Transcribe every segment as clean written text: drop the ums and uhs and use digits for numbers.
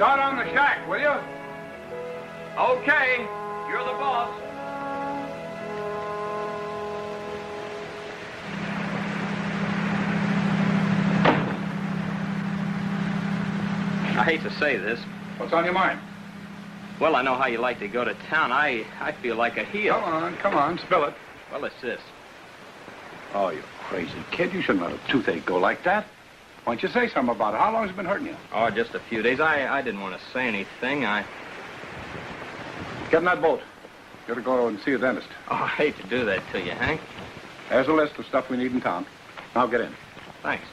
Guard on the shack, will you? Okay, you're the boss. I hate to say this. What's on your mind? Well, I know how you like to go to town. I feel like a heel. Come on, spill it. Well, it's this. Oh, you crazy kid. You shouldn't let a toothache go like that. Why don't you say something about it? How long has it been hurting you? Oh, just a few days. I didn't want to say anything. Get in that boat. You gotta go and see a dentist. Oh, I hate to do that to you, Hank. There's a list of stuff we need in town. Now get in. Thanks.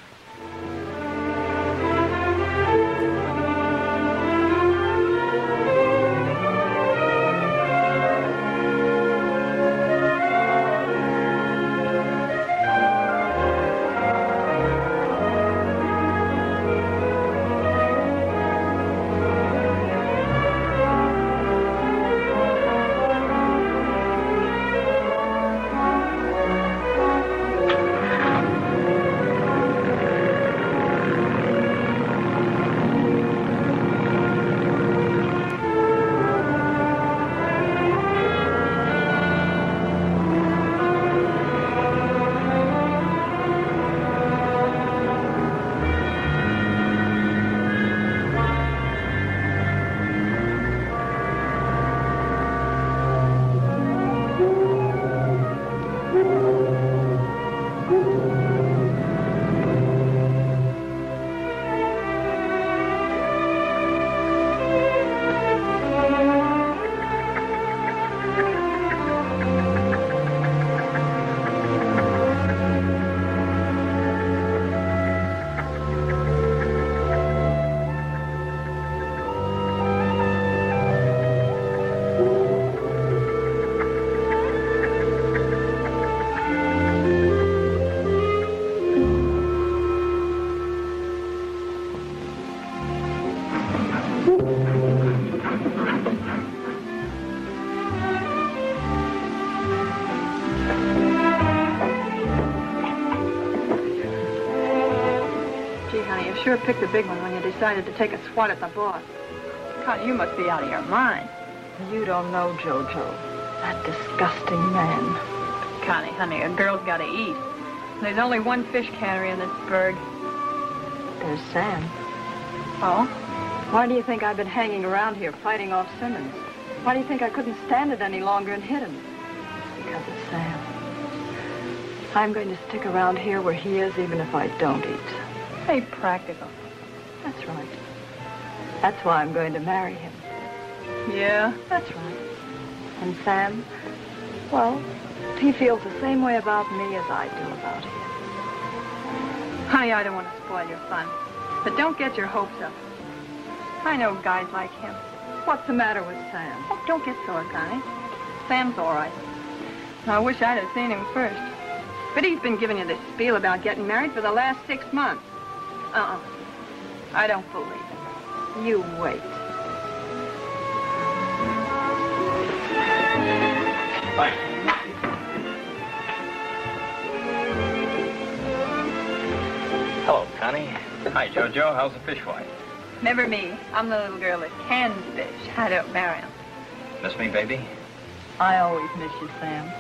Sure picked a big one when you decided to take a swat at the boss. Connie, you must be out of your mind. You don't know JoJo. That disgusting man. Connie, honey, a girl's got to eat. There's only one fish cannery in this burg. There's Sam. Oh? Why do you think I've been hanging around here fighting off Simmons? Why do you think I couldn't stand it any longer and hit him? Because of Sam. I'm going to stick around here where he is even if I don't eat. Hey, practical. That's right. That's why I'm going to marry him. Yeah? That's right. And Sam, well, he feels the same way about me as I do about him. Honey, I don't want to spoil your fun, but don't get your hopes up. I know guys like him. What's the matter with Sam? Oh, don't get sore, Connie. Sam's all right. I wish I'd have seen him first. But he's been giving you this spiel about getting married for the last 6 months. I don't believe it. You wait. Bye. Hello, Connie. Hi, JoJo. How's the fish wife? Never me. I'm the little girl that can fish. I don't, Marian. Miss me, baby? I always miss you, Sam.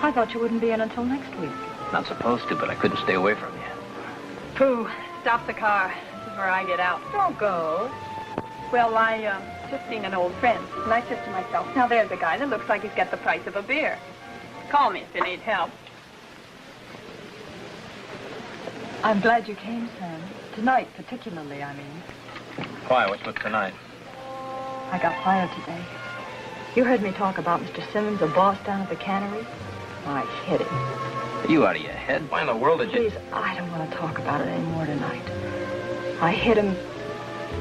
I thought you wouldn't be in until next week. Not supposed to, but I couldn't stay away from you. Pooh, stop the car. This is where I get out. Don't go. Well, I just seen an old friend, and I said to myself, now there's a guy that looks like he's got the price of a beer. Call me if you need help. I'm glad you came, Sam. Tonight, particularly, I mean. Why? What's with tonight? I got fired today. You heard me talk about Mr. Simmons, the boss down at the cannery? I hit him. Are you out of your head? Why in the world did you... Please, I don't want to talk about it anymore tonight. I hit him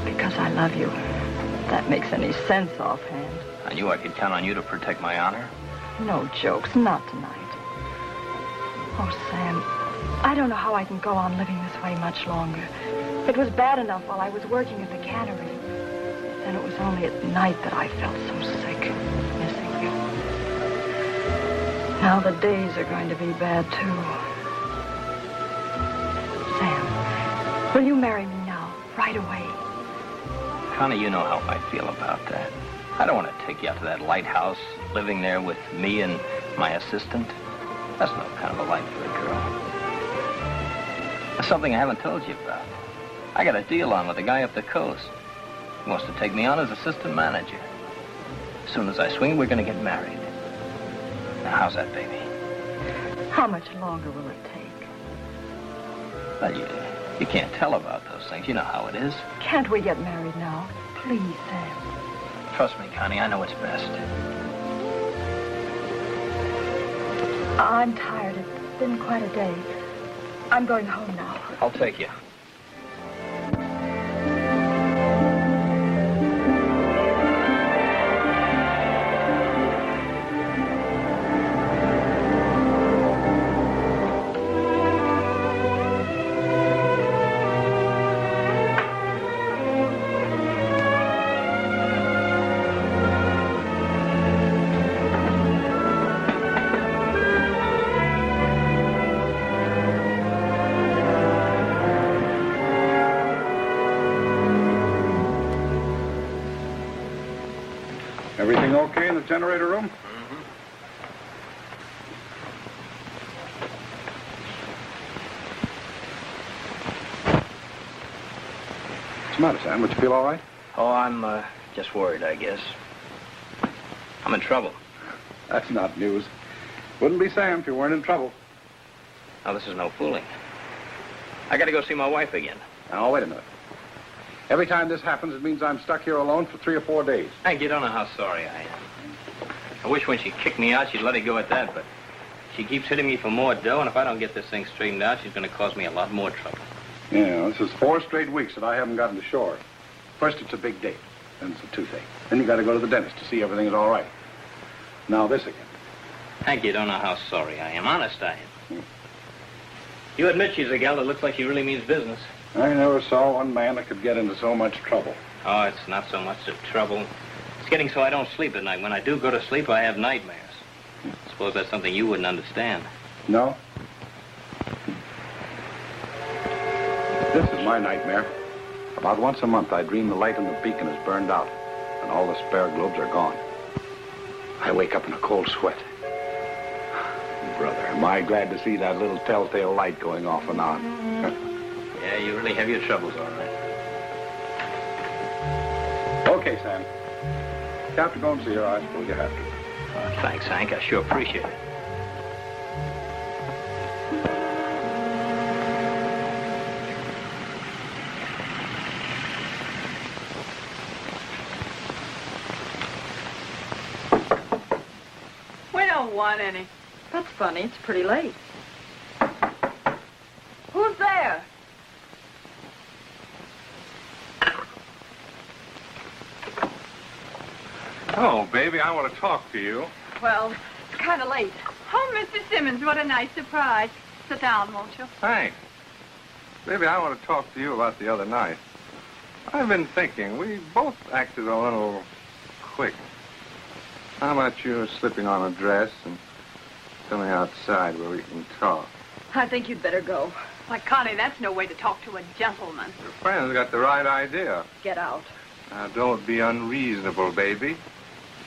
because I love you. If that makes any sense offhand. I knew I could count on you to protect my honor. No jokes, not tonight. Oh, Sam, I don't know how I can go on living this way much longer. It was bad enough while I was working at the cannery. And it was only at night that I felt so sick, missing you. Now the days are going to be bad, too. Sam, will you marry me now, right away? Connie, you know how I feel about that. I don't want to take you out to that lighthouse, living there with me and my assistant. That's no kind of a life for a girl. That's something I haven't told you about. I got a deal on with a guy up the coast. He wants to take me on as assistant manager. As soon as I swing, we're going to get married. Now, how's that, baby? How much longer will it take? Well, you can't tell about those things. You know how it is. Can't we get married now? Please, Sam. Trust me, Connie, I know what's best. I'm tired. It's been quite a day. I'm going home now. I'll take you. Everything okay in the generator room? Mm-hmm. What's the matter, Sam? Would you feel all right? Oh, I'm just worried, I guess. I'm in trouble. That's not news. Wouldn't be Sam if you weren't in trouble. Now, this is no fooling. I got to go see my wife again. Now, wait a minute. Every time this happens, it means I'm stuck here alone for 3 or 4 days. Hank, you don't know how sorry I am. I wish when she kicked me out, she'd let it go at that, but she keeps hitting me for more dough, and if I don't get this thing straightened out, she's going to cause me a lot more trouble. Yeah, this is 4 straight weeks that I haven't gotten to shore. First, it's a big date. Then it's a toothache. Then you got to go to the dentist to see everything is all right. Now this again. Hank, you don't know how sorry I am. Honest, I am. You admit she's a gal that looks like she really means business. I never saw one man that could get into so much trouble. Oh, it's not so much the trouble. It's getting so I don't sleep at night. When I do go to sleep, I have nightmares. I suppose that's something you wouldn't understand. No? This is my nightmare. About once a month, I dream the light in the beacon is burned out, and all the spare globes are gone. I wake up in a cold sweat. Brother, am I glad to see that little telltale light going off and on. Yeah, you really have your troubles, all right. Okay, Sam. You have to go and see her. I suppose you have to. Thanks, Hank. I sure appreciate it. We don't want any. That's funny. It's pretty late. Who's there? Oh, baby, I want to talk to you. Well, it's kind of late. Oh, Mr. Simmons, what a nice surprise. Sit down, won't you? Thanks. Baby, I want to talk to you about the other night. I've been thinking, we both acted a little quick. How about you slipping on a dress and coming outside where we can talk? I think you'd better go. Why, Connie, that's no way to talk to a gentleman. Your friend's got the right idea. Get out. Now, don't be unreasonable, baby.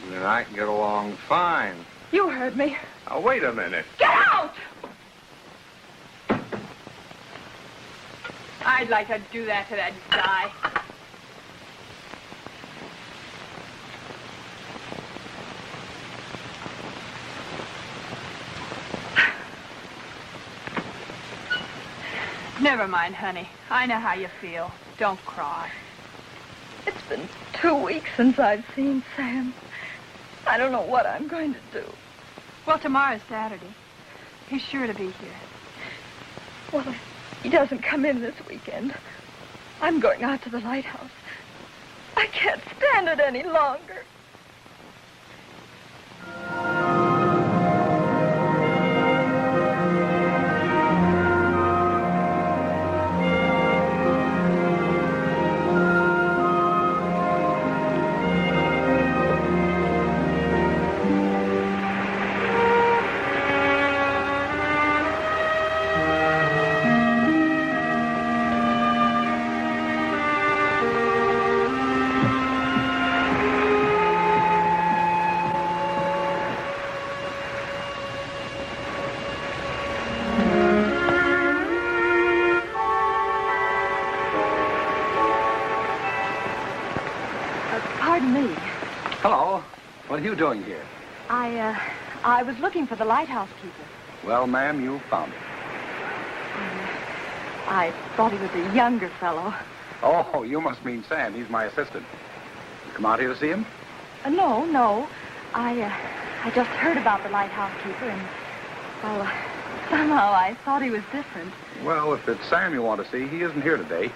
You and I can get along fine. You heard me. Now, wait a minute. Get out! I'd like to do that to that guy. Never mind, honey. I know how you feel. Don't cry. It's been 2 weeks since I've seen Sam. I don't know what I'm going to do. Well, tomorrow's Saturday. He's sure to be here. Well, if he doesn't come in this weekend, I'm going out to the lighthouse. I can't stand it any longer. pardon me. Hello. What are you doing here? I was looking for the Lighthouse Keeper. Well, ma'am, you found him. I thought he was a younger fellow. Oh, you must mean Sam. He's my assistant. You come out here to see him? No. I just heard about the Lighthouse Keeper, and, well, somehow I thought he was different. Well, if it's Sam you want to see, he isn't here today.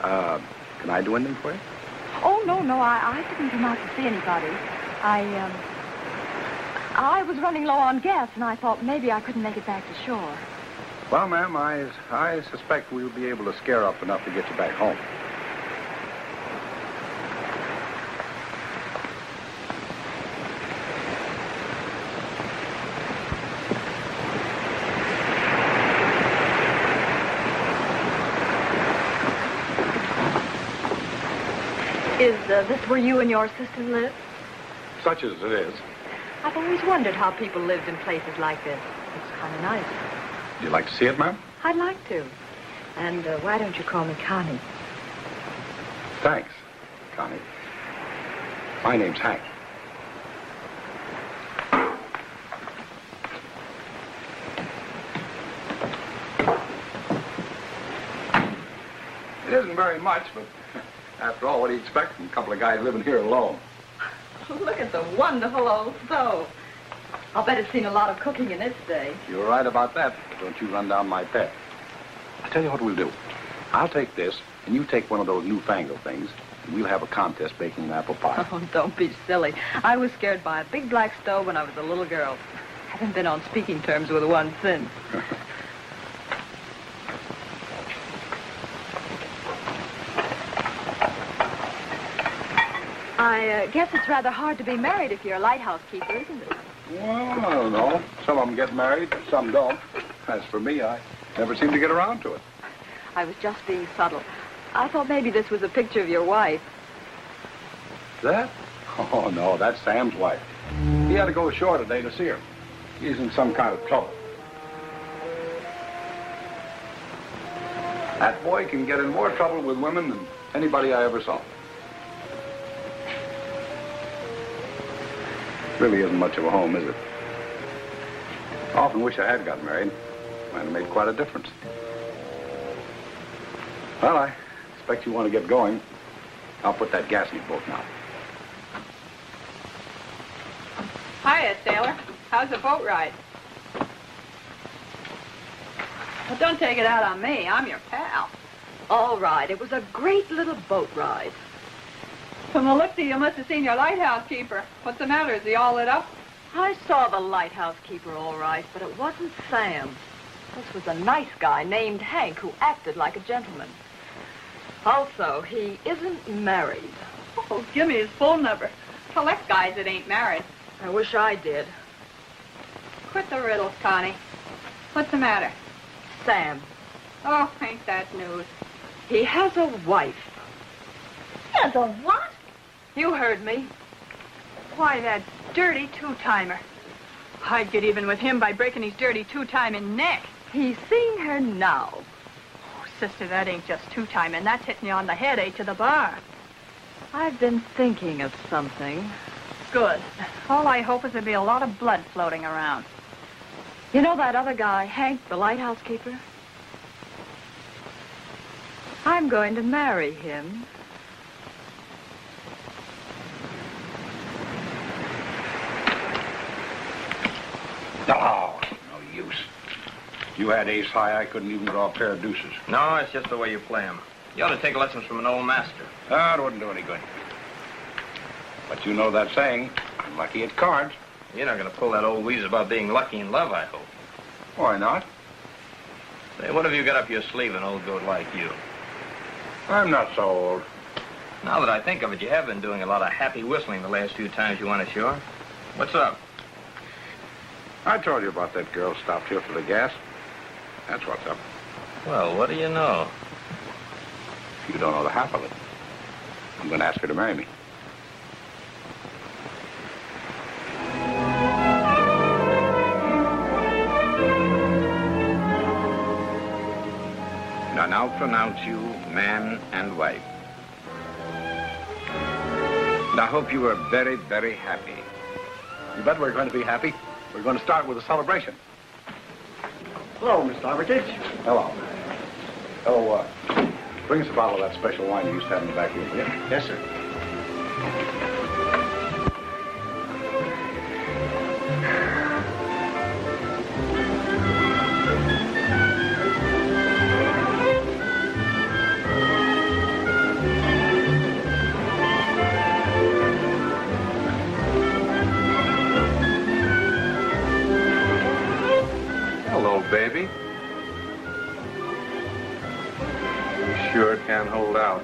Can I do anything for you? Oh, no, I didn't come out to see anybody. I was running low on gas, and I thought maybe I couldn't make it back to shore. Well, ma'am, I suspect we'll be able to scare up enough to get you back home. Is this where you and your assistant live? Such as it is. I've always wondered how people lived in places like this. It's kind of nice. Would you like to see it, ma'am? I'd like to. And why don't you call me Connie? Thanks, Connie. My name's Hank. It isn't very much, but after all, what do you expect from a couple of guys living here alone? Look at the wonderful old stove. I'll bet it's seen a lot of cooking in its day. You're right about that. Don't you run down my pet. I'll tell you what we'll do. I'll take this, and you take one of those newfangled things, and we'll have a contest baking an apple pie. Oh, don't be silly. I was scared by a big black stove when I was a little girl. Haven't been on speaking terms with one since. I guess it's rather hard to be married if you're a lighthouse keeper, isn't it? Well, I don't know. Some of them get married, some don't. As for me, I never seem to get around to it. I was just being subtle. I thought maybe this was a picture of your wife. That? Oh, no, that's Sam's wife. He had to go ashore today to see her. He's in some kind of trouble. That boy can get in more trouble with women than anybody I ever saw. Really isn't much of a home, is it? I often wish I had got married. Might have made quite a difference. Well, I expect you want to get going. I'll put that gas in your boat now. Hiya, sailor. How's the boat ride? Well, don't take it out on me. I'm your pal. All right. It was a great little boat ride. From the looks of you, must have seen your lighthouse keeper. What's the matter? Is he all lit up? I saw the lighthouse keeper all right, but it wasn't Sam. This was a nice guy named Hank who acted like a gentleman. Also, he isn't married. Oh, give me his phone number. Collect guys that ain't married. I wish I did. Quit the riddles, Connie. What's the matter? Sam. Oh, ain't that news. He has a wife. He has a what? You heard me. Why, that dirty two-timer. I'd get even with him by breaking his dirty two-timing neck. He's seeing her now. Oh, sister, that ain't just two-timing. That's hitting you on the head, to the bar. I've been thinking of something. Good. All I hope is there'll be a lot of blood floating around. You know that other guy, Hank, the lighthouse keeper? I'm going to marry him. Oh, no use. You had ace high, I couldn't even draw a pair of deuces. No, it's just the way you play 'em. You ought to take lessons from an old master. Ah, it wouldn't do any good. But you know that saying, I'm lucky at cards. You're not going to pull that old wheeze about being lucky in love, I hope. Why not? Say, what have you got up your sleeve, an old goat like you? I'm not so old. Now that I think of it, you have been doing a lot of happy whistling the last few times you went ashore. What's up? I told you about that girl stopped here for the gas. That's what's up. Well, what do you know? You don't know the half of it. I'm going to ask her to marry me. I now pronounce you man and wife. And I hope you are very, very happy. You bet we're going to be happy. We're going to start with a celebration. Hello, Mr. Armitage. Hello. Oh, bring us a bottle of that special wine you used to have in the back room, will you? Yes, sir. Hello, baby. You sure can hold out.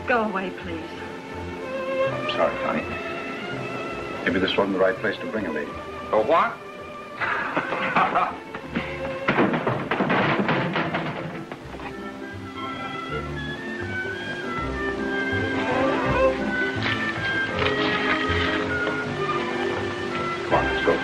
Go away, please. I'm sorry, Connie. Maybe this wasn't the right place to bring a lady. A what? Come on, let's go.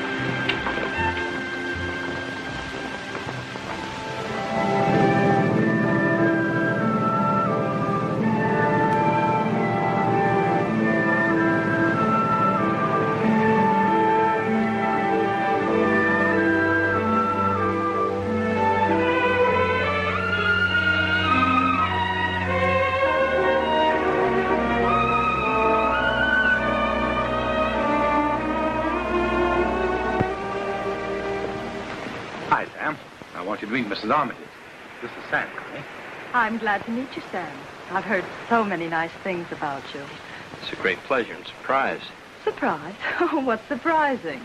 Hi, Sam. I want you to meet Mrs. Armitage. This is Sam, Connie. I'm glad to meet you, Sam. I've heard so many nice things about you. It's a great pleasure and surprise. Surprise? Oh, what's surprising?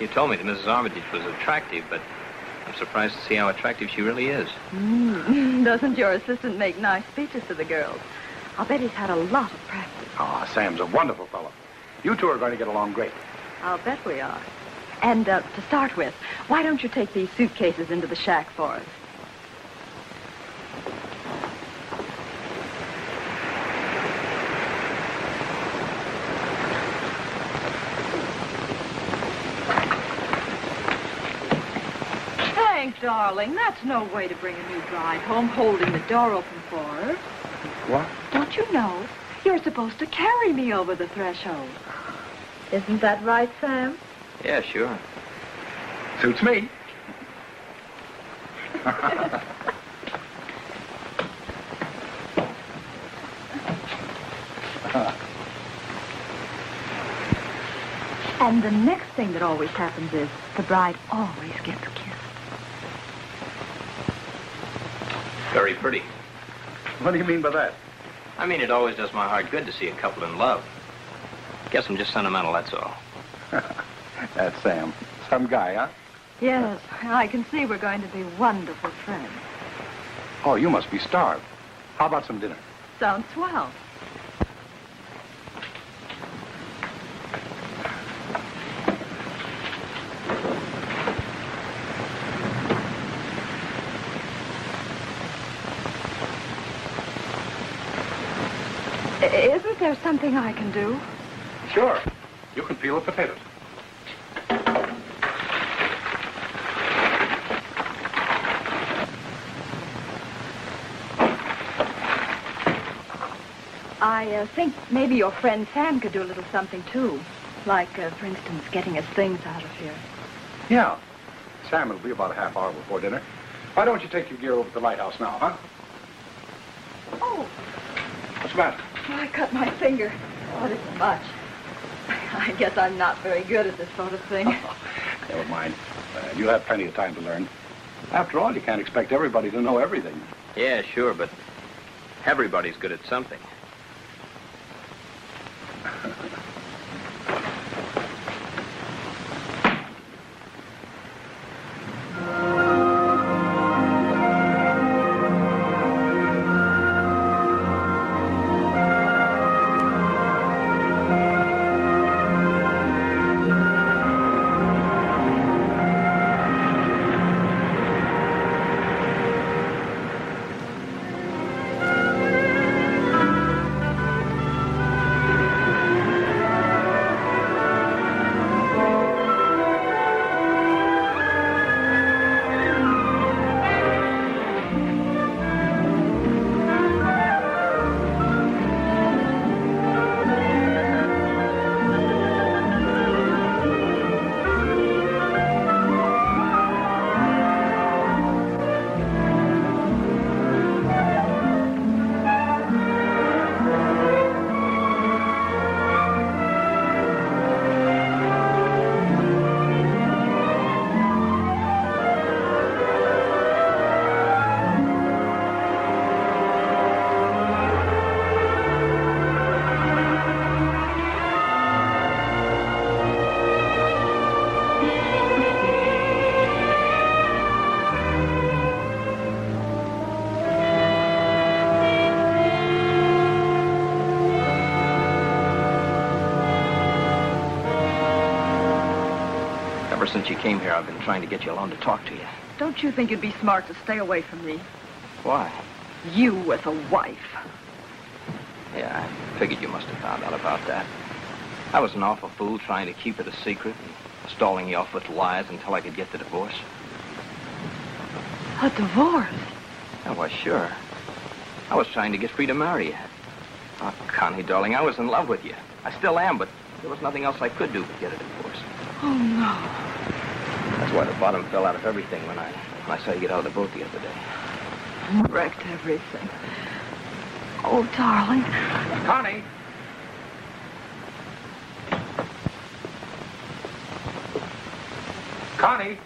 You told me that Mrs. Armitage was attractive, but I'm surprised to see how attractive she really is. Doesn't your assistant make nice speeches to the girls? I'll bet he's had a lot of practice. Oh, Sam's a wonderful fellow. You two are going to get along great. I'll bet we are. And to start with, why don't you take these suitcases into the shack for us? Hank, darling, that's no way to bring a new bride home, holding the door open for her. What? Don't you know? You're supposed to carry me over the threshold. Isn't that right, Sam? Yeah, sure. Suits me. And the next thing that always happens is the bride always gets kissed. Very pretty. What do you mean by that? I mean, it always does my heart good to see a couple in love. Guess I'm just sentimental, that's all. That's Sam. Some guy, huh? Yes, I can see we're going to be wonderful friends. Oh, you must be starved. How about some dinner? Sounds swell. Isn't there something I can do? Sure. You can peel the potatoes. I think maybe your friend Sam could do a little something, too. Like, for instance, getting us things out of here. Yeah. Sam, it'll be about a half hour before dinner. Why don't you take your gear over to the lighthouse now, huh? Oh, What's the matter? I cut my finger. Oh, this is much. I guess I'm not very good at this sort of thing. Never mind. You'll have plenty of time to learn. After all, you can't expect everybody to know everything. Yeah, sure, but everybody's good at something. Since you came here, I've been trying to get you alone to talk to you. Don't you think it'd be smart to stay away from me? Why? You with a wife. Yeah, I figured you must have found out about that. I was an awful fool trying to keep it a secret and stalling you off with lies until I could get the divorce. A divorce? Oh, well, sure. I was trying to get free to marry you. Oh, Connie, darling, I was in love with you. I still am, but there was nothing else I could do but get a divorce. Oh, no. That's why the bottom fell out of everything when I saw you get out of the boat the other day. Wrecked everything. Oh, darling. Connie! Connie!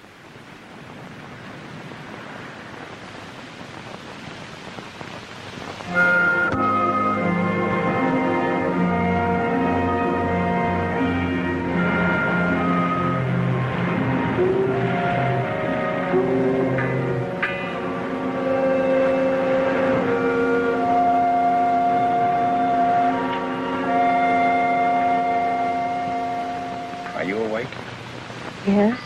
Are you awake? Yes?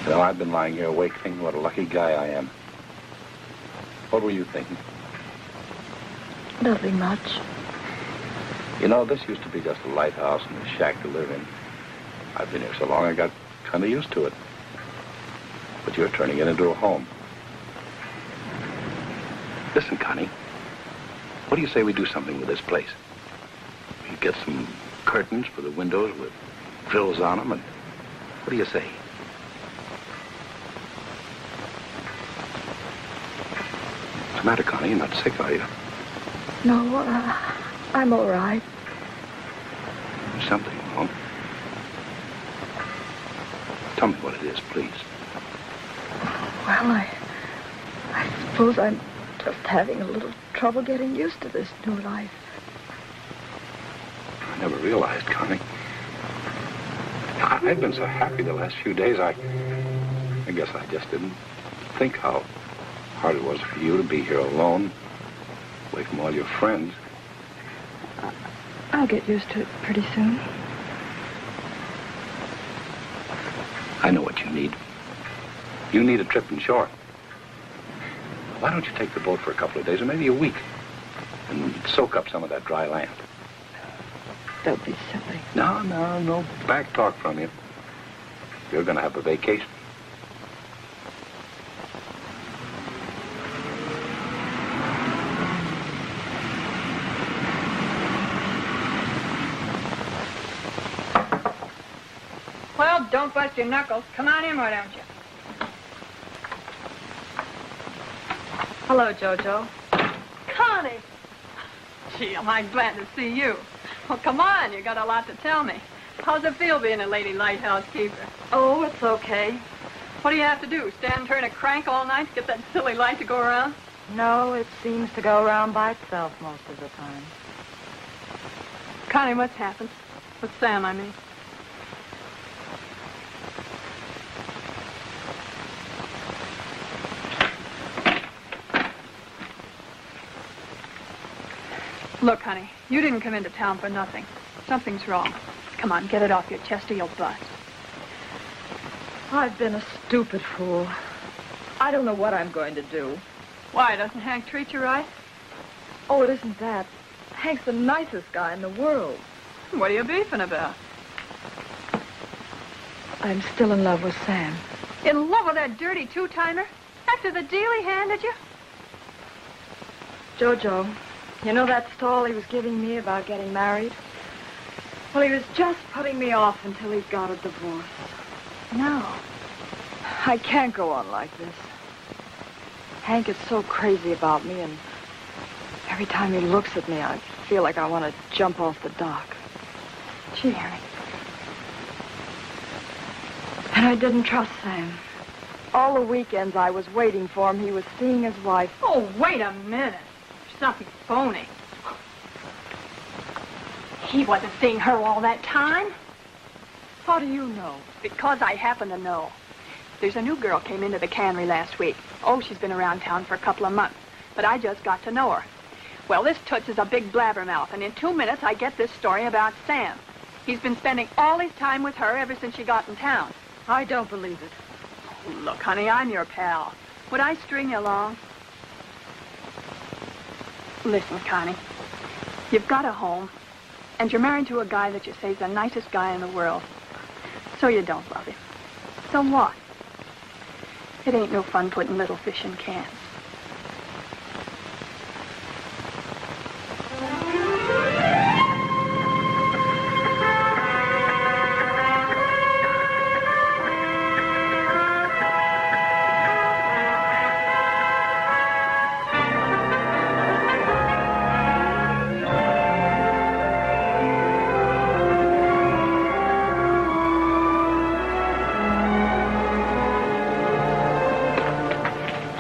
You know, I've been lying here awake thinking what a lucky guy I am. What were you thinking? Nothing much. You know, this used to be just a lighthouse and a shack to live in. I've been here so long I got kind of used to it. But you're turning it into a home. Listen, Connie. What do you say we do something with this place? We get some curtains for the windows with frills on them, and what do you say? What's the matter, Connie? You're not sick, are you? No, I'm all right. There's something wrong. Tell me what it is, please. Well, I suppose I'm just having a little trouble getting used to this new life. I never realized, Connie. I've been so happy the last few days, I guess I just didn't think how hard it was for you to be here alone, away from all your friends. I'll get used to it pretty soon. I know what you need. You need a trip inshore. Why don't you take the boat for a couple of days, or maybe a week, and soak up some of that dry land? Don't be silly. No back talk from you. You're going to have a vacation. Well, don't bust your knuckles. Come on in, why don't you? Hello, JoJo. Connie! Gee, am I glad to see you. Well, come on, you got a lot to tell me. How's it feel being a lady lighthouse keeper? Oh, it's okay. What do you have to do, stand and turn a crank all night to get that silly light to go around? No, it seems to go around by itself most of the time. Connie, what's happened? With Sam, I mean. Look, honey, you didn't come into town for nothing. Something's wrong. Come on, get it off your chest or you'll bust. I've been a stupid fool. I don't know what I'm going to do. Why, doesn't Hank treat you right? Oh, it isn't that. Hank's the nicest guy in the world. What are you beefing about? I'm still in love with Sam. In love with that dirty two-timer? After the deal he handed you? JoJo, you know that stall he was giving me about getting married? Well, he was just putting me off until he got a divorce. No. I can't go on like this. Hank is so crazy about me, and every time he looks at me, I feel like I want to jump off the dock. Gee, honey. And I didn't trust Sam. All the weekends I was waiting for him, he was seeing his wife. Oh, wait a minute. There's something phony. He wasn't seeing her all that time. How do you know? Because I happen to know. There's a new girl came into the cannery last week. Oh, she's been around town for a couple of months, but I just got to know her. Well, this toots is a big blabbermouth, and in 2 minutes I get this story about Sam. He's been spending all his time with her ever since she got in town. I don't believe it. Look, honey, I'm your pal. Would I string you along? Listen, Connie, you've got a home, and you're married to a guy that you say is the nicest guy in the world. So you don't love him. So what? It ain't no fun putting little fish in cans.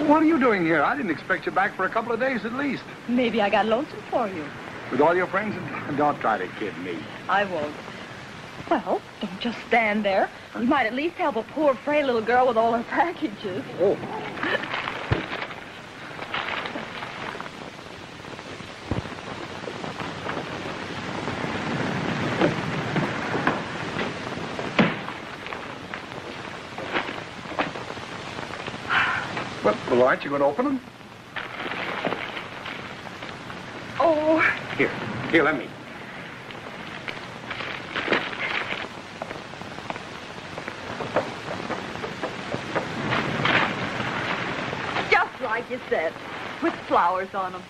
What are you doing here? I didn't expect you back for a couple of days at least. Maybe I got lonesome for you. With all your friends? Don't try to kid me. I won't. Well, don't just stand there. You might at least help a poor, frail little girl with all her packages. Oh. Well, aren't you going to open them? Oh. Here, let me. Just like you said, with flowers on them.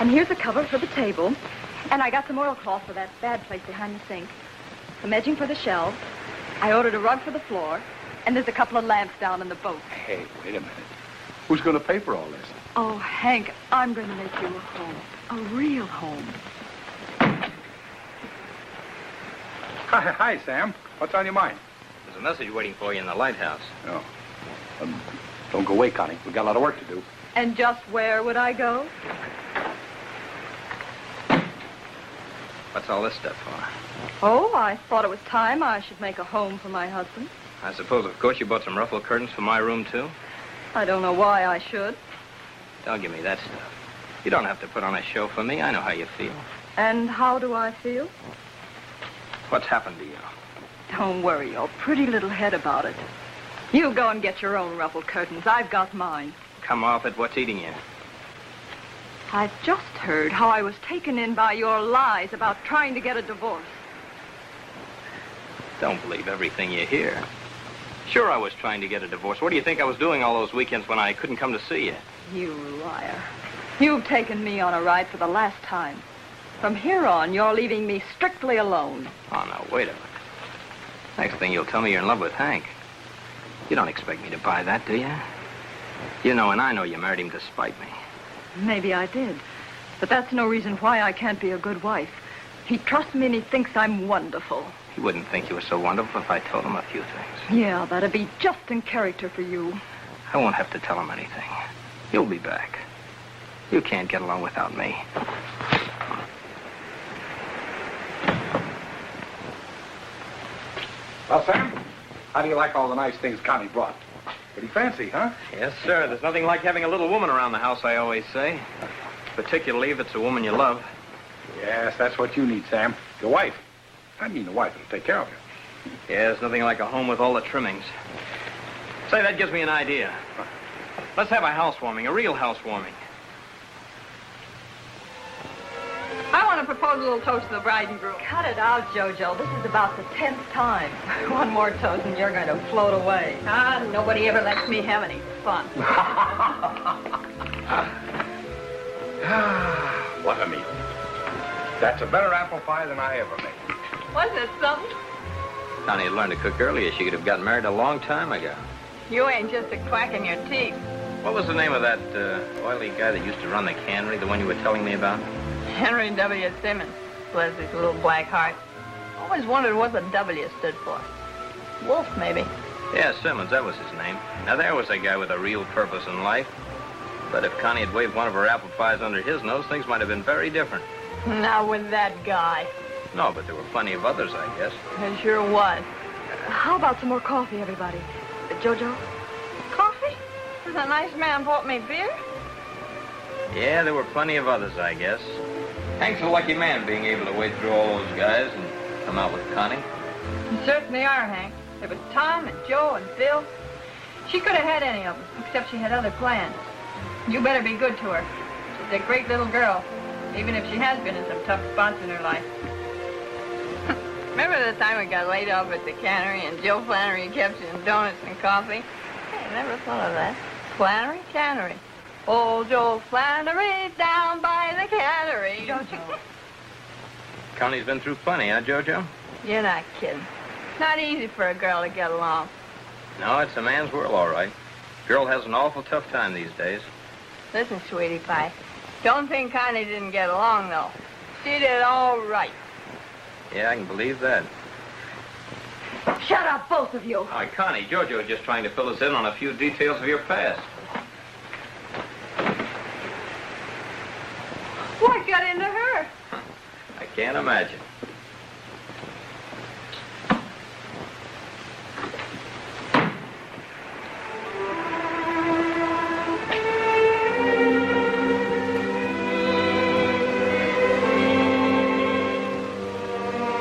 And here's a cover for the table. And I got some oilcloth for that bad place behind the sink. Some edging for the shelves. I ordered a rug for the floor. And there's a couple of lamps down in the boat. Hey, wait a minute. Who's going to pay for all this? Oh, Hank, I'm going to make you a home. A real home. Hi, Sam. What's on your mind? There's a message waiting for you in the lighthouse. Oh. Don't go away, Connie. We've got a lot of work to do. And just where would I go? What's all this stuff for? Oh, I thought it was time I should make a home for my husband. I suppose, of course, you bought some ruffle curtains for my room, too? I don't know why I should. Don't give me that stuff. You don't have to put on a show for me. I know how you feel. And how do I feel? What's happened to you? Don't worry your pretty little head about it. You go and get your own ruffled curtains. I've got mine. Come off it. What's eating you? I've just heard how I was taken in by your lies about trying to get a divorce. Don't believe everything you hear. Sure, I was trying to get a divorce. What do you think I was doing all those weekends when I couldn't come to see you? You liar. You've taken me on a ride for the last time. From here on, you're leaving me strictly alone. Oh, no, wait a minute. Next thing you'll tell me you're in love with Hank. You don't expect me to buy that, do you? You know, and I know you married him to spite me. Maybe I did. But that's no reason why I can't be a good wife. He trusts me and he thinks I'm wonderful. He wouldn't think you were so wonderful if I told him a few things. Yeah, that'd be just in character for you. I won't have to tell him anything. You'll be back. You can't get along without me. Well, Sam, how do you like all the nice things Connie brought? Pretty fancy, huh? Yes, sir. There's nothing like having a little woman around the house, I always say. Particularly if it's a woman you love. Yes, that's what you need, Sam. Your wife. I mean the wife that'll take care of you. Yes, nothing like a home with all the trimmings. Say, that gives me an idea. Let's have a housewarming, a real housewarming. I want to propose a little toast to the bride and groom. Cut it out, JoJo. This is about the 10th time. One more toast and you're going to float away. Ah, nobody ever lets me have any fun. What a meal. That's a better apple pie than I ever made. Was it something? Connie had learned to cook earlier. She could have gotten married a long time ago. You ain't just a quack in your teeth. What was the name of that oily guy that used to run the cannery, the one you were telling me about? Henry W. Simmons. Bless his little black heart. Always wondered what the W stood for. Wolf, maybe. Yeah, Simmons, that was his name. Now, there was a guy with a real purpose in life. But if Connie had waved one of her apple pies under his nose, things might have been very different. Not with that guy. No, but there were plenty of others, I guess. There sure was. How about some more coffee, everybody? JoJo? Coffee? Does a nice man bought me beer? Yeah, there were plenty of others, I guess. Hank's a lucky man being able to wade through all those guys and come out with Connie. You certainly are, Hank. There was Tom and Joe and Bill. She could have had any of them, except she had other plans. You better be good to her. She's a great little girl, even if she has been in some tough spots in her life. Remember the time we got laid off at the cannery and Joe Flannery kept you in donuts and coffee? I never thought of that. Flannery Cannery. Old Joe Flannery down by the cannery. JoJo. Connie's been through plenty, huh, JoJo? You're not kidding. Not easy for a girl to get along. No, it's a man's world, all right. Girl has an awful tough time these days. Listen, sweetie pie. Don't think Connie didn't get along, though. She did all right. Yeah, I can believe that. Shut up, both of you. Hi, Connie, JoJo just trying to fill us in on a few details of your past. What got into her? I can't imagine.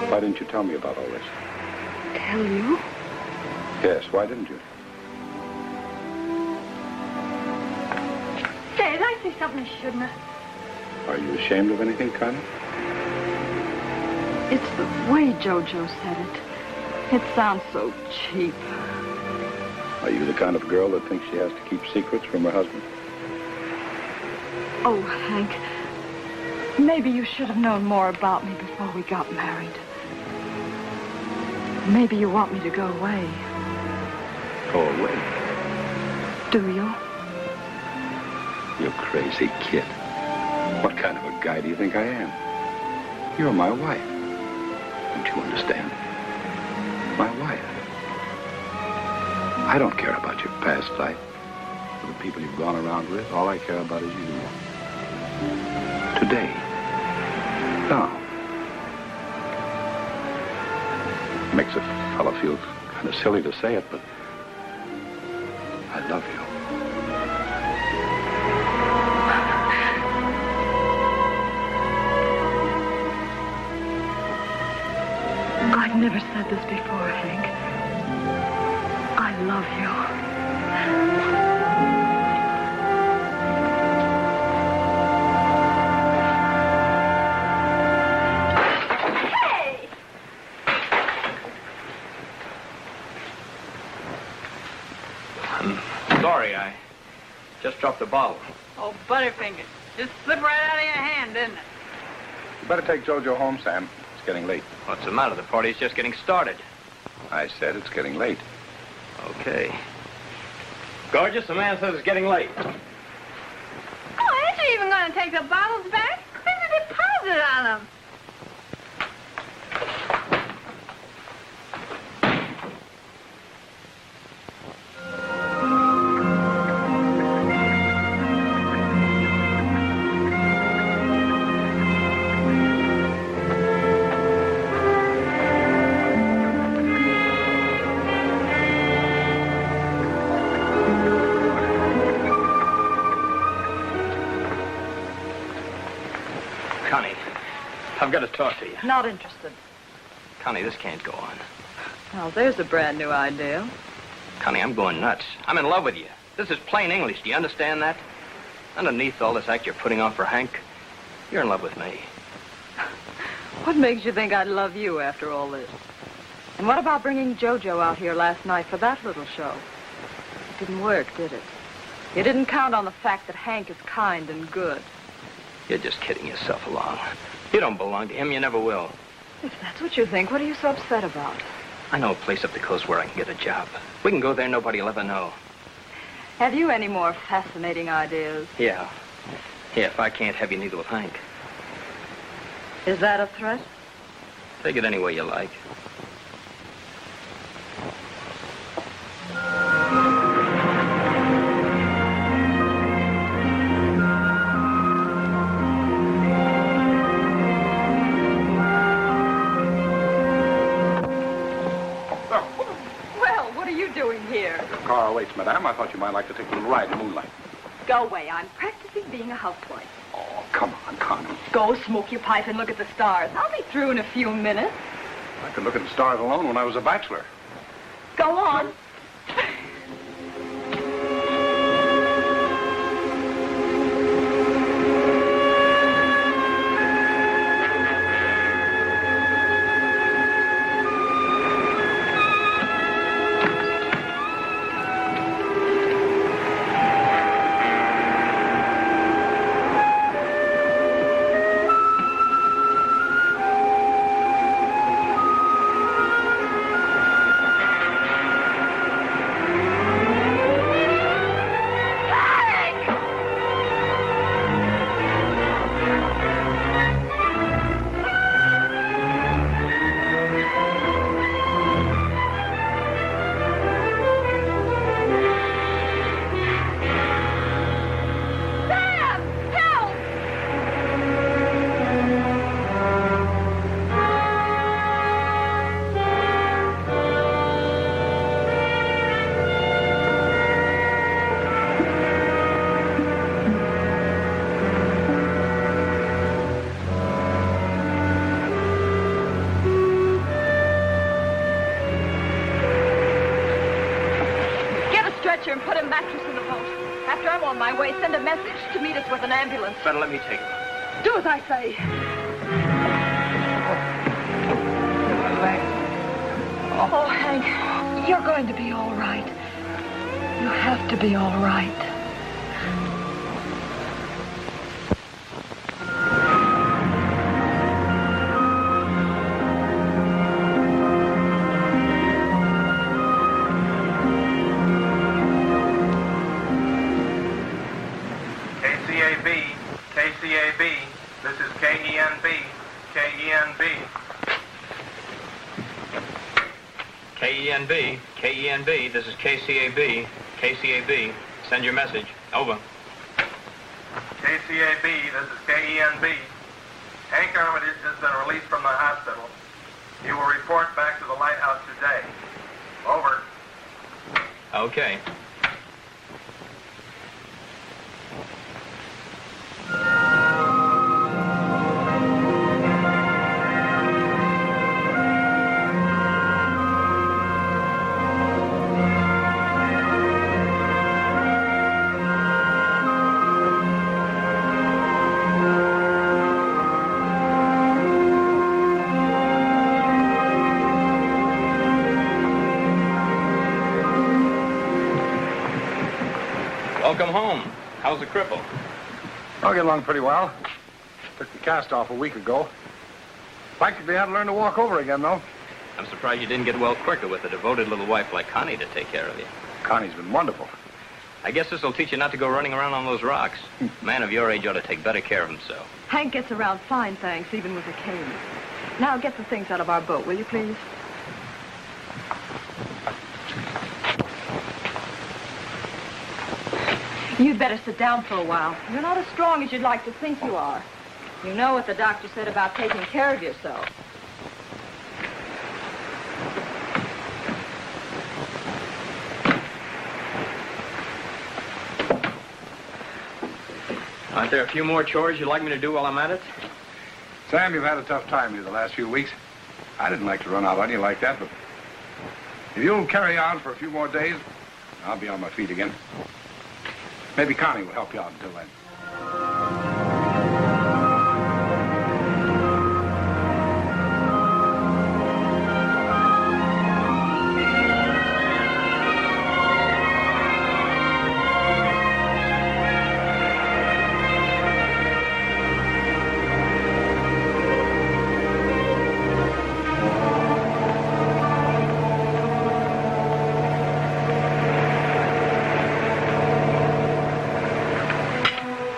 Why didn't you tell me about all this? Tell you? Yes, why didn't you? Did I say something I shouldn't have? Are you ashamed of anything, Connie? It's the way JoJo said it. It sounds so cheap. Are you the kind of girl that thinks she has to keep secrets from her husband? Oh, Hank, maybe you should have known more about me before we got married. Maybe you want me to go away. Go away. Do you? You crazy kid. What kind of a guy do you think I am? You're my wife. Don't you understand? My wife. I don't care about your past life. Or the people you've gone around with. All I care about is you. Today. Now. Makes a fella feel kind of silly to say it, but I love you. I've never said this before, Hank. I love you. Sorry, I just dropped the bottle. Oh, Butterfinger. Just slipped right out of your hand, didn't it? You better take JoJo home, Sam. It's getting late. What's the matter? The party's just getting started. I said it's getting late. Okay. Gorgeous, the man says it's getting late. Oh, ain't you even going to take the bottles back? There's a deposit on them. Connie, I've got to talk to you. Not interested. Connie, this can't go on. Well, there's a brand new idea. Connie, I'm going nuts. I'm in love with you. This is plain English. Do you understand that? Underneath all this act you're putting on for Hank, you're in love with me. What makes you think I'd love you after all this? And what about bringing JoJo out here last night for that little show? It didn't work, did it? You didn't count on the fact that Hank is kind and good. You're just kidding yourself along. You don't belong to him. You never will. If that's what you think, what are you so upset about? I know a place up the coast where I can get a job. We can go there. Nobody will ever know. Have you any more fascinating ideas? Yeah. Yeah, if I can't have you, neither will Hank. Is that a threat? Take it any way you like. Car awaits, madame. I thought you might like to take a little ride in the moonlight. Go away. I'm practicing practicing being a housewife. Oh, come on, Connie. Go smoke your pipe and look at the stars. I'll be through in a few minutes. I could look at the stars alone when I was a bachelor. Go on. And put a mattress in the boat. After I'm on my way, send a message to meet us with an ambulance. Better let me take him. Do as I say. Oh, Hank, you're going to be all right. You have to be all right. KCAB, this is KENB, KENB. KENB, this is KCAB, KCAB. Send your message. Over. KCAB, this is KENB. Hank Armitage has been released from the hospital. He will report back to the Lighthouse today. Over. Okay. Welcome home. How's the cripple? I'll get along pretty well. Took the cast off a week ago. Practically had to learn to walk over again, though. I'm surprised you didn't get well quicker with a devoted little wife like Connie to take care of you. Connie's been wonderful. I guess this will teach you not to go running around on those rocks. A man of your age ought to take better care of himself. Hank gets around fine, thanks, even with a cane. Now get the things out of our boat, will you, please? You'd better sit down for a while. You're not as strong as you'd like to think you are. You know what the doctor said about taking care of yourself. Aren't there a few more chores you'd like me to do while I'm at it? Sam, you've had a tough time here the last few weeks. I didn't like to run out on you like that, but if you'll carry on for a few more days, I'll be on my feet again. Maybe Connie will help you out until then.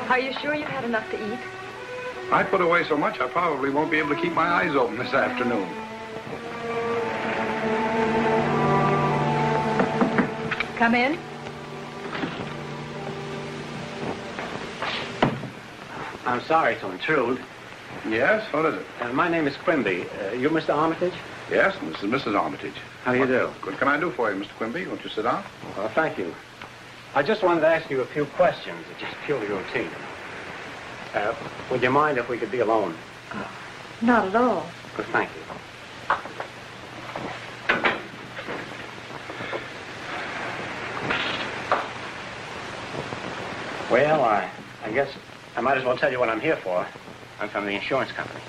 Are you sure you've had enough to eat? I put away so much, I probably won't be able to keep my eyes open this afternoon. Come in. I'm sorry to intrude. Yes? What is it? My name is Quimby. You Mr. Armitage? Yes, this is Mrs. Armitage. How do you do? What can I do for you, Mr. Quimby? Won't you sit down? Well, thank you. I just wanted to ask you a few questions, just purely routine. Would you mind if we could be alone? Not at all. Well, thank you. Well, I guess I might as well tell you what I'm here for. I'm from the insurance company.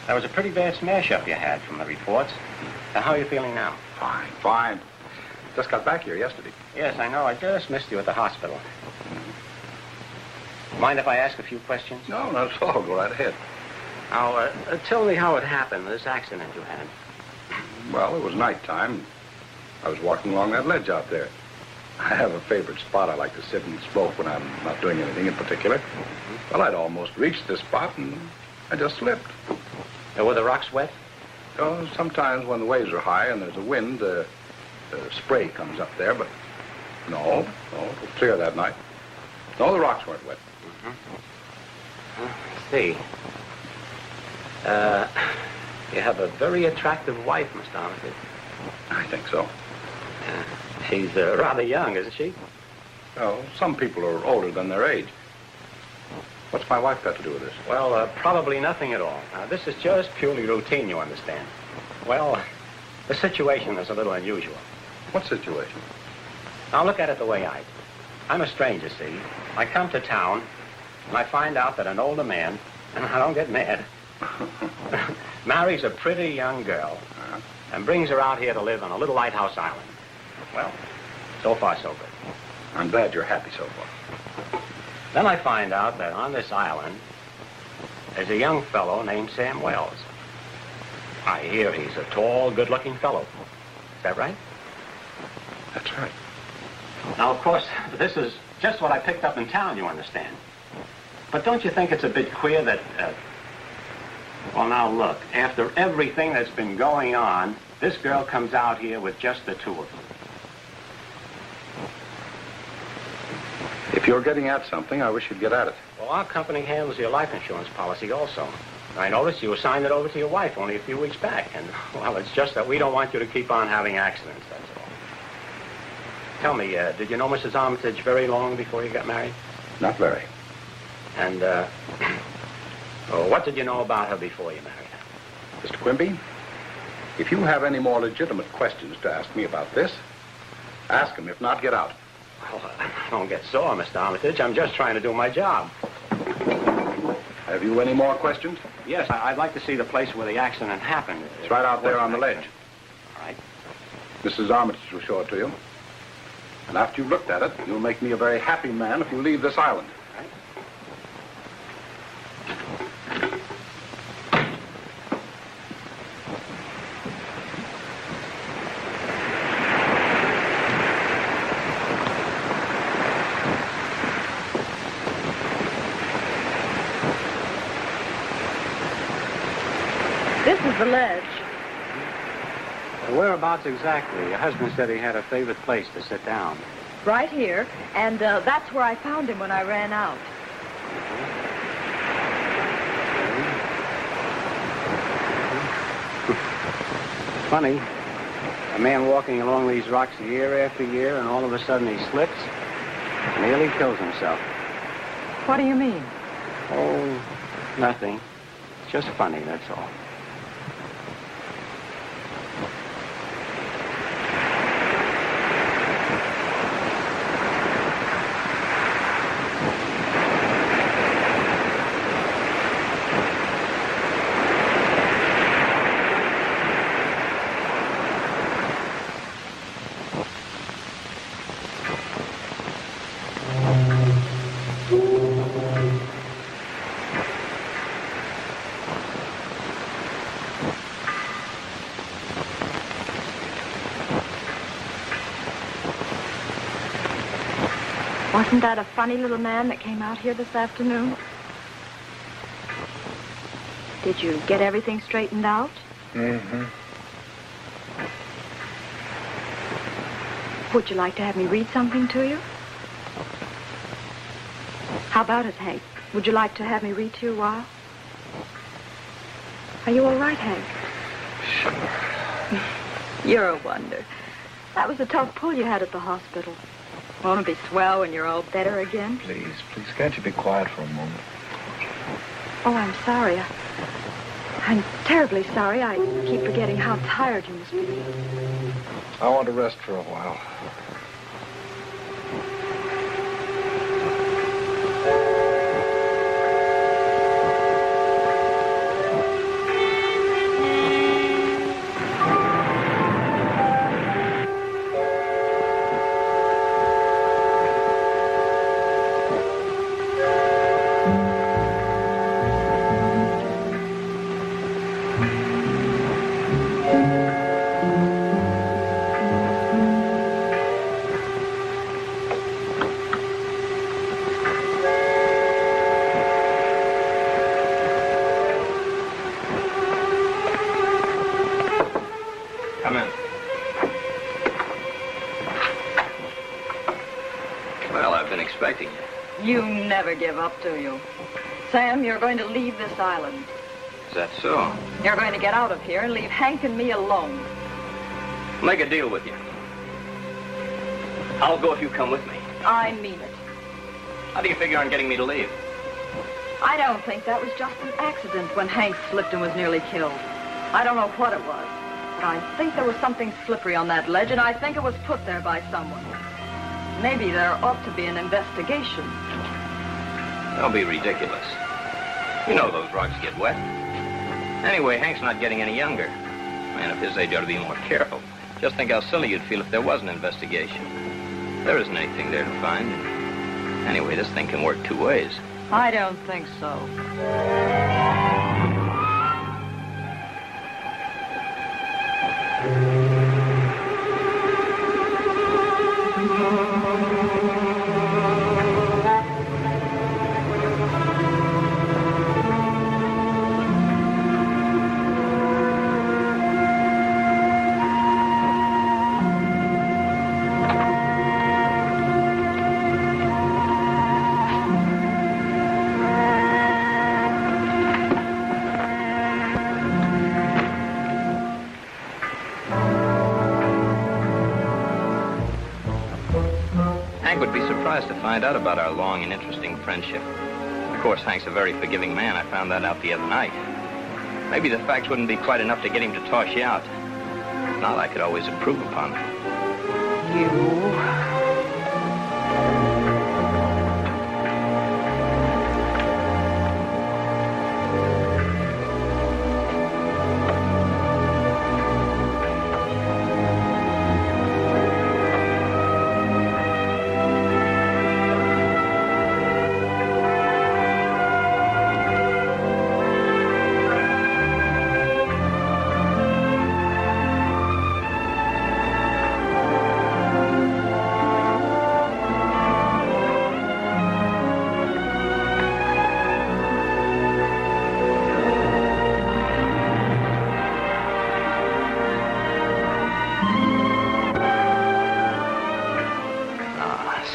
That was a pretty bad smash-up you had from the reports. Now, how are you feeling now? Fine, fine. Just got back here yesterday. Yes, I know. I just missed you at the hospital. Mind if I ask a few questions? No, not at all. Go right ahead. Now, tell me how it happened, this accident you had. Well, it was nighttime. I was walking along that ledge out there. I have a favorite spot I like to sit and smoke when I'm not doing anything in particular. Well, I'd almost reached this spot, and I just slipped. Were the rocks wet? Oh, sometimes when the waves are high and there's a wind, spray comes up there, but no, it was clear that night. No, the rocks weren't wet. I see. You have a very attractive wife, Mr. Armitage. I think so. She's rather young, isn't she? Well, some people are older than their age. What's my wife got to do with this? Well, probably nothing at all. This is just purely routine, you understand. Well, the situation is a little unusual. What situation? Now, look at it the way I do. I'm a stranger, see? I come to town, and I find out that an older man, and I don't get mad, marries a pretty young girl and brings her out here to live on a little lighthouse island. Well, so far, so good. I'm glad you're happy so far. Then I find out that on this island, there's a young fellow named Sam Wells. I hear he's a tall, good-looking fellow. Is that right? That's right. Now, of course, this is just what I picked up in town, you understand. But don't you think it's a bit queer that, well, now look, after everything that's been going on, this girl comes out here with just the two of them. If you're getting at something, I wish you'd get at it. Well, our company handles your life insurance policy also. I noticed you assigned it over to your wife only a few weeks back, and, well, it's just that we don't want you to keep on having accidents, that's all. Tell me, did you know Mrs. Armitage very long before you got married? Not very. And, well, what did you know about her before you married her? Mr. Quimby, if you have any more legitimate questions to ask me about this, ask them. If not, get out. Well, don't get sore, Mr. Armitage. I'm just trying to do my job. Have you any more questions? Yes, I'd like to see the place where the accident happened. It's right out there on the ledge. All right. Mrs. Armitage will show it to you. And after you've looked at it, you'll make me a very happy man if you leave this island. All right. This is the ledge. Whereabouts exactly? Your husband said he had a favorite place to sit down. Right here, and that's where I found him when I ran out. Funny. A man walking along these rocks year after year, and all of a sudden he slips and nearly kills himself. What do you mean? Oh, nothing. It's just funny, that's all. Wasn't that a funny little man that came out here this afternoon? Did you get everything straightened out? Mm-hmm. Would you like to have me read something to you? How about it, Hank? Would you like to have me read to you a while? Are you all right, Hank? Sure. You're a wonder. That was a tough pull you had at the hospital. Won't it be swell when you're all better again? Please, can't you be quiet for a moment? Oh, I'm sorry. I'm terribly sorry. I keep forgetting how tired you must be. I want to rest for a while. You never give up, do you? Sam, you're going to leave this island. Is that so? You're going to get out of here and leave Hank and me alone. Make a deal with you. I'll go if you come with me. I mean it. How do you figure on getting me to leave? I don't think that was just an accident when Hank slipped and was nearly killed. I don't know what it was, but I think there was something slippery on that ledge, and I think it was put there by someone. Maybe there ought to be an investigation. Don't be ridiculous. You know those rocks get wet. Anyway, Hank's not getting any younger. Man of his age ought to be more careful. Just think how silly you'd feel if there was an investigation. There isn't anything there to find. Anyway, this thing can work two ways. I don't think so. To find out about our long and interesting friendship. Of course, Hank's a very forgiving man. I found that out the other night. Maybe the facts wouldn't be quite enough to get him to toss you out. If not, I could always improve upon them. You...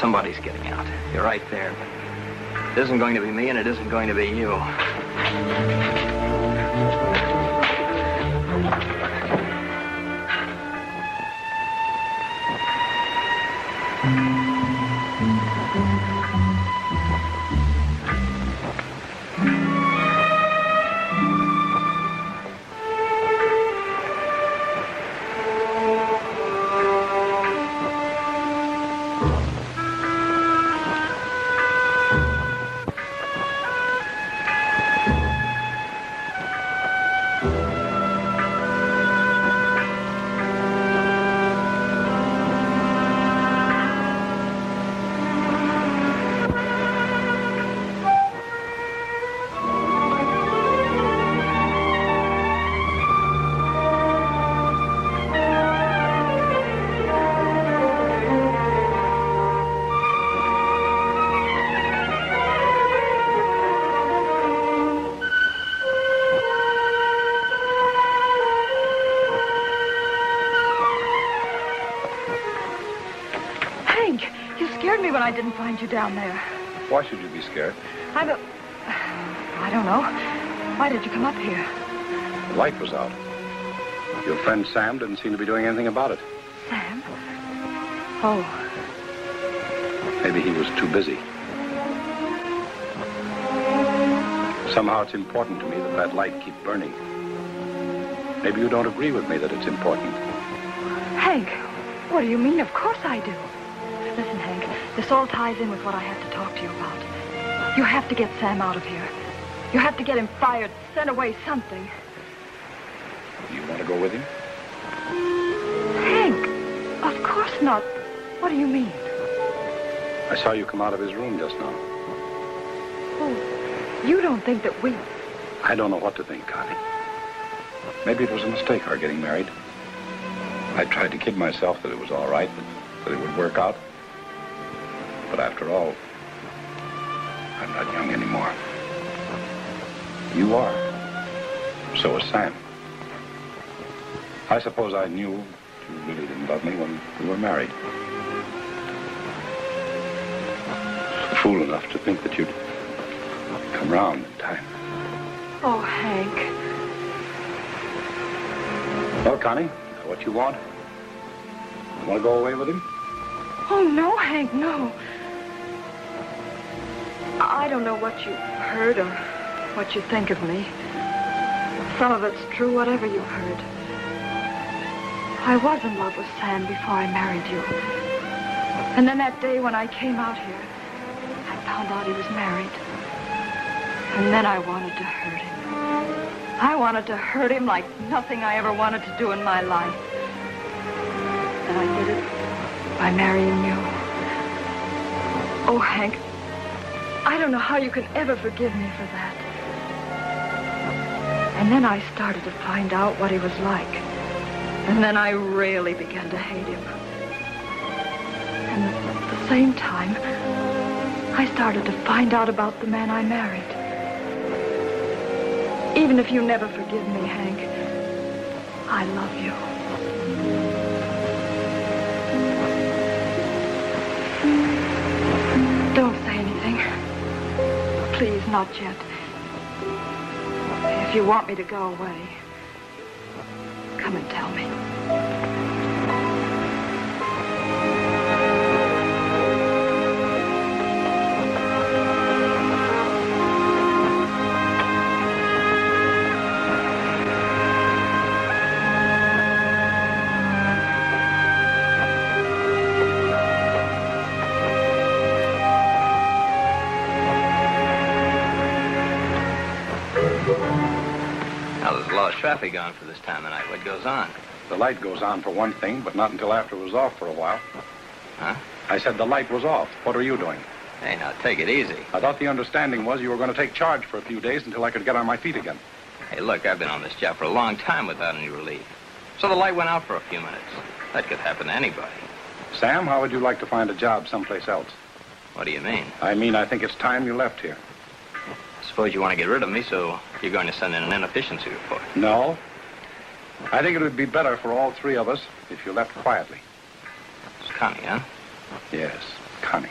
Somebody's getting out. You're right there. It isn't going to be me, and it isn't going to be you. I didn't find you down there. Why should you be scared? I don't know. Why did you come up here? The light was out. Your friend Sam didn't seem to be doing anything about it. Sam? Oh. Maybe he was too busy. Somehow it's important to me that that light keep burning. Maybe you don't agree with me that it's important. Hank, what do you mean? Of course I do. Listen, Hank, this all ties in with what I have to talk to you about. You have to get Sam out of here. You have to get him fired, sent away, something. You want to go with him? Hank, of course not. What do you mean? I saw you come out of his room just now. Oh, you don't think that we... I don't know what to think, Connie. Maybe it was a mistake, our getting married. I tried to kid myself that it was all right, that it would work out. But after all, I'm not young anymore. You are. So is Sam. I suppose I knew you really didn't love me when we were married. Fool enough to think that you'd come round in time. Oh, Hank. Well, Connie, what you want? You want to go away with him? Oh, no, Hank, no. I don't know what you've heard or what you think of me. Some of it's true, whatever you've heard. I was in love with Sam before I married you. And then that day when I came out here, I found out he was married. And then I wanted to hurt him. I wanted to hurt him like nothing I ever wanted to do in my life. And I did it by marrying you. Oh, Hank, I don't know how you can ever forgive me for that. And then I started to find out what he was like. And then I really began to hate him. And at the same time, I started to find out about the man I married. Even if you never forgive me, Hank, I love you. Don't say anything. Please, not yet. If you want me to go away, come and tell me. Traffic on for this time of night. What goes on? The light goes on for one thing, but not until after it was off for a while. Huh? I said the light was off. What are you doing? Hey, now, take it easy. I thought the understanding was you were going to take charge for a few days until I could get on my feet again. Hey, look, I've been on this job for a long time without any relief. So the light went out for a few minutes. That could happen to anybody. Sam, how would you like to find a job someplace else? What do you mean? I mean, I think it's time you left here. Suppose you want to get rid of me, so you're going to send in an inefficiency report. No. I think it would be better for all three of us if you left quietly. It's Connie, huh? Yes, Connie.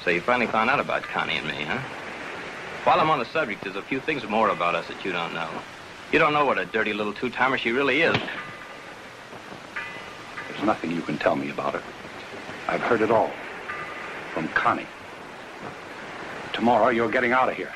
So you finally found out about Connie and me, huh? While I'm on the subject, there's a few things more about us that you don't know. You don't know what a dirty little two-timer she really is. There's nothing you can tell me about her. I've heard it all. From Connie. Tomorrow, you're getting out of here.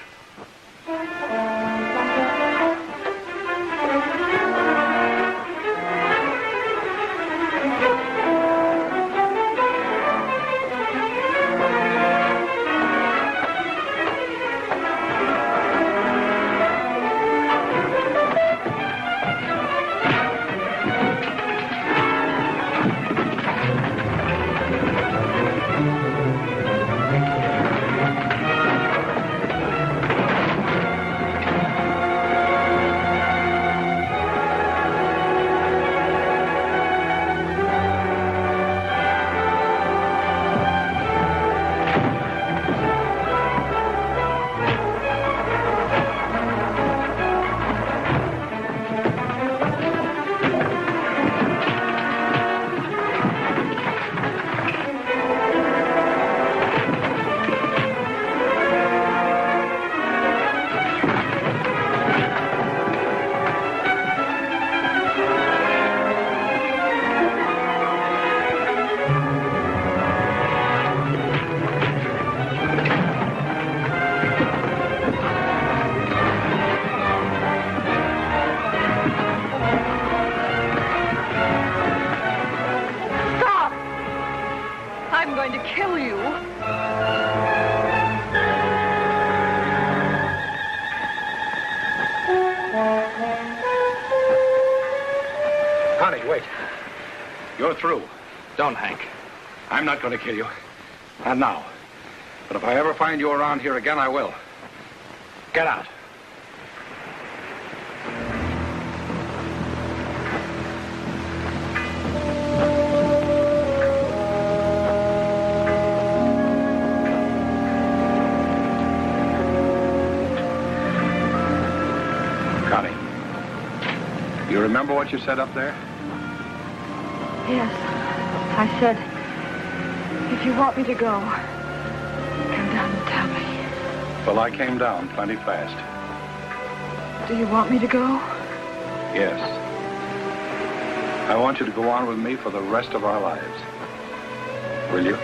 through. Don't, Hank. I'm not going to kill you. Not now. But if I ever find you around here again, I will. Get out. Connie, you remember what you said up there? Yes. I said, if you want me to go, come down and tell me. Well, I came down plenty fast. Do you want me to go? Yes. I want you to go on with me for the rest of our lives. Will you?